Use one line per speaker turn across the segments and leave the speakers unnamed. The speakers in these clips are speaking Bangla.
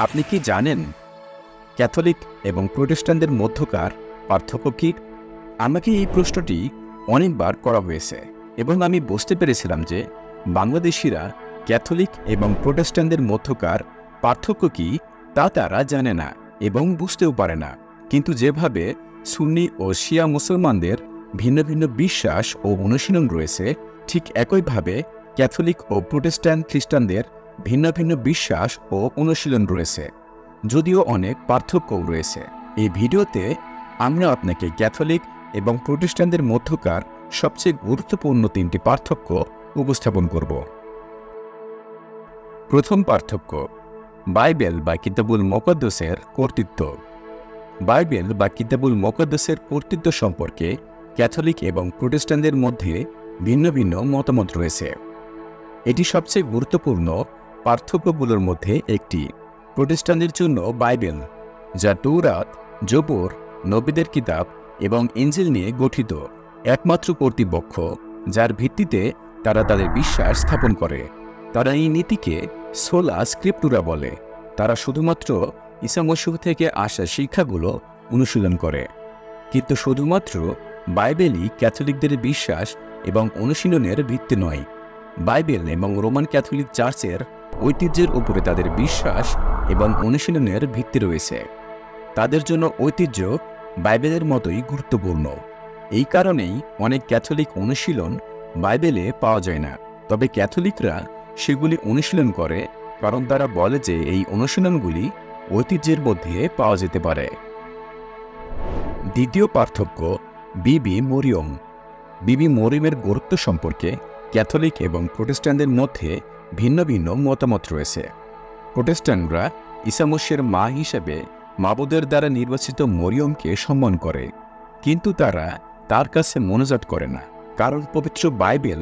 আপনি কি জানেন ক্যাথলিক এবং প্রোটেস্ট্যান্টদের মধ্যকার পার্থক্য কি? আমাকে এই প্রশ্নটি অনেকবার করা হয়েছে এবং আমি বুঝতে পেরেছিলাম যে বাংলাদেশিরা ক্যাথলিক এবং প্রোটেস্ট্যান্টদের মধ্যকার পার্থক্য কি তা তারা জানে না এবং বুঝতেও পারে না। কিন্তু যেভাবে সুন্নি ও শিয়া মুসলমানদের ভিন্ন ভিন্ন বিশ্বাস ও অনুশীলন রয়েছে, ঠিক একইভাবে ক্যাথলিক ও প্রোটেস্ট্যান্ট খ্রিস্টানদের ভিন্ন ভিন্ন বিশ্বাস ও অনুশীলন রয়েছে, যদিও অনেক পার্থক্যও রয়েছে। এই ভিডিওতে আমরা আপনাকে ক্যাথলিক এবং প্রোটেস্ট্যান্টদের মধ্যকার সবচেয়ে গুরুত্বপূর্ণ তিনটি পার্থক্য উপস্থাপন করব। প্রথম পার্থক্য, বাইবেল বা কিতাবুল মুকাদ্দাসের কর্তৃত্ব। বাইবেল বা কিতাবুল মুকাদ্দাসের কর্তৃত্ব সম্পর্কে ক্যাথলিক এবং প্রোটেস্ট্যান্টদের মধ্যে ভিন্ন ভিন্ন মতামত রয়েছে। এটি সবচেয়ে গুরুত্বপূর্ণ পার্থক্যগুলোর মধ্যে একটি। প্রোটেস্ট্যান্টদের জন্য বাইবেল, যা তৌরাত, জবুর, নবীদের কিতাব এবং ইনজিল নিয়ে গঠিত, একমাত্র কর্তৃপক্ষ যার ভিত্তিতে তারা তাদের বিশ্বাস স্থাপন করে। তারা এই নীতিকে সোলা স্ক্রিপ্টুরা বলে। তারা শুধুমাত্র ঈসা মসীহ থেকে আসা শিক্ষাগুলো অনুশীলন করে। কিন্তু শুধুমাত্র বাইবেলই ক্যাথলিকদের বিশ্বাস এবং অনুশীলনের ভিত্তি নয়। বাইবেল এবং রোমান ক্যাথলিক চার্চের ঐতিহ্যের উপরে তাদের বিশ্বাস এবং অনুশীলনের ভিত্তি রয়েছে। তাদের জন্য ঐতিহ্য বাইবেলের মতোই গুরুত্বপূর্ণ। এই কারণেই অনেক ক্যাথলিক অনুশীলন বাইবেলে পাওয়া যায় না, তবে ক্যাথলিকরা সেগুলি অনুশীলন করে কারণ তারা বলে যে এই অনুশীলনগুলি ঐতিহ্যের মধ্যে পাওয়া যেতে পারে। দ্বিতীয় পার্থক্য, বিবি মরিয়ম। বিবি মরিয়মের গুরুত্ব সম্পর্কে ক্যাথলিক এবং প্রোটেস্ট্যান্টদের মধ্যে ভিন্ন ভিন্ন মতামত রয়েছে। প্রোটেস্ট্যান্টরা ঈসা মসীহের মা হিসেবে মাবুদের দ্বারা নির্বাচিত মরিয়মকে সম্মান করে, কিন্তু তারা তার কাছে মোনাজাত করে না, কারণ পবিত্র বাইবেল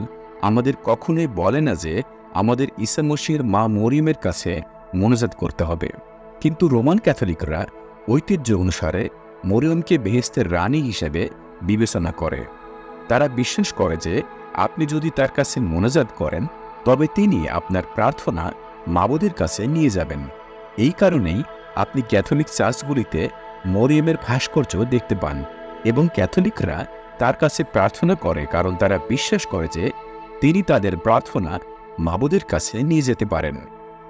আমাদের কখনোই বলে না যে আমাদের ঈসা মসীহের মা মরিয়মের কাছে মোনাজাত করতে হবে। কিন্তু রোমান ক্যাথলিকরা ঐতিহ্য অনুসারে মরিয়মকে বেহেশতের রানী হিসেবে বিবেচনা করে। তারা বিশ্বাস করে যে আপনি যদি তার কাছে মোনাজাত করেন তবে তিনি আপনার প্রার্থনা মাবুদের কাছে নিয়ে যাবেন। এই কারণেই আপনি ক্যাথলিক চার্চগুলিতে মরিয়মের ভাস্কর্য দেখতে পান এবং ক্যাথলিকরা তার কাছে প্রার্থনা করে কারণ তারা বিশ্বাস করে যে তিনি তাদের প্রার্থনা মাবুদের কাছে নিয়ে যেতে পারেন।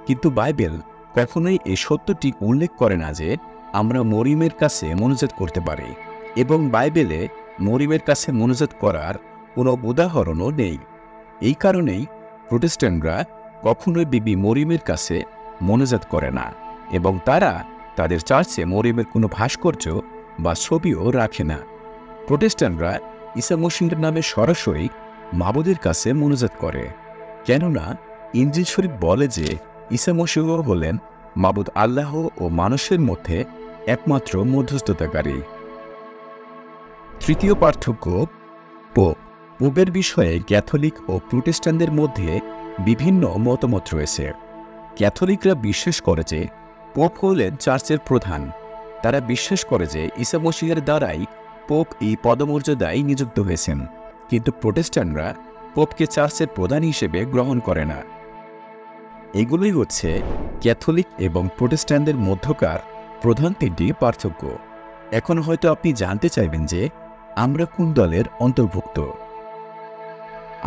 কিন্তু বাইবেল কখনোই এই সত্যটি উল্লেখ করে না যে আমরা মরিয়মের কাছে মোনাজাত করতে পারি, এবং বাইবেলে মরিয়মের কাছে মোনাজাত করার কোনো উদাহরণও নেই। এই কারণেই প্রোটেস্ট্যান্টরা কখনোই বিবি মরিয়মের কাছে মোনাজাত করে না এবং তারা তাদের চার্চে মরিয়মের কোনো ভাস্কর্য বা ছবিও রাখে না। প্রোটেস্ট্যান্টরা ঈসা মসীহের নামে সরাসরি মাবুদের কাছে মোনাজাত করে, কেননা ইনজিল শরীফ বলে যে ঈসা মসীহ হলেন মাবুদ আল্লাহ ও মানুষের মধ্যে একমাত্র মধ্যস্থতাকারী। তৃতীয় পার্থক্য, পোপ। পোপের বিষয়ে ক্যাথলিক ও প্রোটেস্ট্যান্টদের মধ্যে বিভিন্ন মতামত রয়েছে। ক্যাথলিকরা বিশ্বাস করে যে পোপ হলেন চার্চের প্রধান। তারা বিশ্বাস করে যে ঈসা মসীহের দ্বারাই পোপ এই পদমর্যাদায় নিযুক্ত হয়েছেন, কিন্তু প্রোটেস্ট্যান্টরা পোপকে চার্চের প্রধান হিসেবে গ্রহণ করে না। এগুলোই হচ্ছে ক্যাথলিক এবং প্রোটেস্ট্যান্টদের মধ্যকার প্রধান তিনটি পার্থক্য। এখন হয়তো আপনি জানতে চাইবেন যে আমরা কোন দলের অন্তর্ভুক্ত।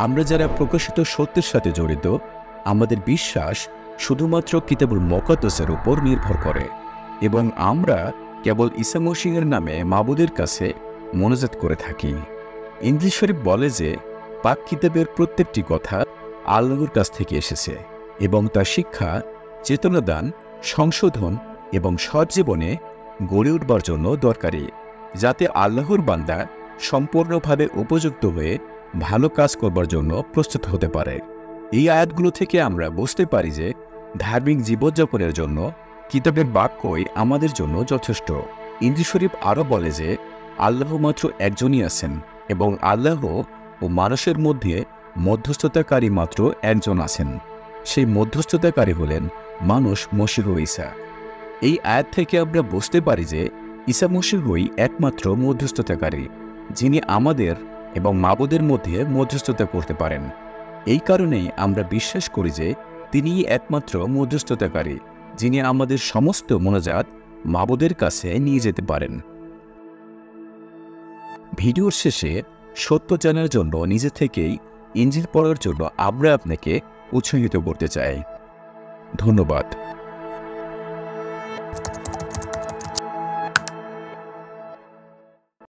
আমরা যারা প্রকাশিত সত্যের সাথে জড়িত, আমাদের বিশ্বাস শুধুমাত্র কিতাবুল মুকাদ্দাসের উপর নির্ভর করে এবং আমরা কেবল ঈসা মসীহের নামে মাবুদের কাছে মোনাজাত করে থাকি। ইনজিল শরীফ বলে যে পাক কিতাবের প্রত্যেকটি কথা আল্লাহর কাছ থেকে এসেছে এবং তার শিক্ষা, চেতনাদান, সংশোধন এবং সৎ জীবনে গড়ে উঠবার জন্য দরকারি, যাতে আল্লাহর বান্দা সম্পূর্ণভাবে উপযুক্ত হয়ে ভালো কাজ করবার জন্য প্রস্তুত হতে পারে। এই আয়াতগুলো থেকে আমরা বুঝতে পারি যে ধার্মিক জীবনযাপনের জন্য কিতাবের বাক্যই আমাদের জন্য যথেষ্ট। ইনজিল শরীফ আরও বলে যে আল্লাহ মাত্র একজনই আছেন এবং আল্লাহ ও মানুষের মধ্যে মধ্যস্থতাকারী মাত্র একজন আছেন। সেই মধ্যস্থতাকারী হলেন মানুষ মসীহ ঈসা। এই আয়াত থেকে আমরা বুঝতে পারি যে ঈসা মসীহই একমাত্র মধ্যস্থতাকারী, যিনি আমাদের এবং মাবুদের মধ্যে মধ্যস্থতা করতে পারেন। এই কারণেই আমরা বিশ্বাস করি যে তিনিই একমাত্র মধ্যস্থতাকারী, যিনি আমাদের সমস্ত মোনাজাত মাবুদের কাছে নিয়ে যেতে পারেন। ভিডিওর শেষে সত্য জানার জন্য নিজে থেকেই ইনজিল পড়ার জন্য আমরা আপনাকে উৎসাহিত করতে চাই। ধন্যবাদ।